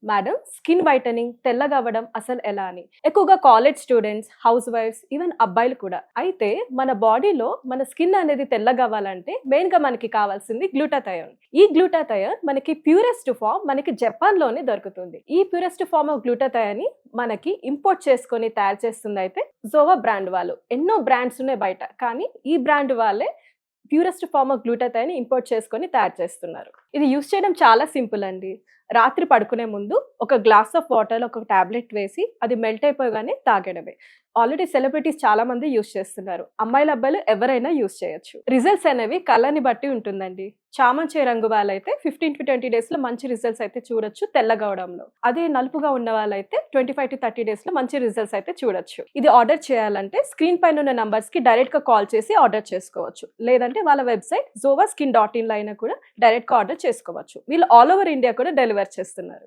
Madam, skin whitening తెల్లగా అవ్వడం అసలు ఎలా అని. ఎక్కువగా కాలేజ్ స్టూడెంట్స్, హౌస్ వైఫ్స్, ఈవెన్ అబ్బాయిలు కూడా. అయితే మన బాడీలో మన స్కిన్ అనేది తెల్లగా అవ్వాలంటే మెయిన్ గా మనకి కావాల్సింది గ్లూటాథయోన్. ఈ గ్లూటాథయోన్ మనకి ప్యూరెస్ట్ ఫామ్ మనకి జపాన్ లోనే దొరుకుతుంది. ఈ ప్యూరెస్ట్ ఫామ్ ఆఫ్ గ్లూటాథయోన్ ని మనకి ఇంపోర్ట్ చేసుకొని తయారు చేస్తుంది అయితే జోవా బ్రాండ్ వాళ్ళు. ఎన్నో బ్రాండ్స్ ఉన్నాయి బయట, కానీ ఈ బ్రాండ్ వాళ్ళే purest form of glutathione import చేసుకొని తయారు చేస్తున్నారు. ఇది యూస్ చేయడం చాలా సింపుల్ అండి. రాత్రి పడుకునే ముందు ఒక గ్లాస్ ఆఫ్ వాటర్ ఒక టాబ్లెట్ వేసి అది మెల్ట్ అయిపోగానే తాగడమే. ఆల్రెడీ సెలబ్రిటీస్ చాలా మంది యూస్ చేస్తున్నారు. అమ్మాయిలు అబ్బాయిలు ఎవరైనా యూస్ చేయొచ్చు. రిజల్ట్స్ అనేవి కలర్ని బట్టి ఉంటుందండి. చామంతి రంగు వాళ్ళైతే 15 to 20 డేస్ లో మంచి రిజల్ట్స్ అయితే చూడొచ్చు తెల్లగా అవడంలో. అదే నలుపుగా ఉన్న వాళ్ళైతే 25 to 30 డేస్ లో మంచి రిజల్ట్స్ అయితే చూడొచ్చు. ఇది ఆర్డర్ చేయాలంటే స్క్రీన్ పైన ఉన్న నంబర్స్ కి డైరెక్ట్ గా కాల్ చేసి ఆర్డర్ చేసుకోవచ్చు. లేదంటే వాళ్ళ వెబ్సైట్ zovaskin.in లో అయినా కూడా డైరెక్ట్ గా ఆర్డర్ చేసుకోవచ్చు. వీళ్ళు ఆల్ ఓవర్ ఇండియా కూడా డెలివర్ చేస్తున్నారు.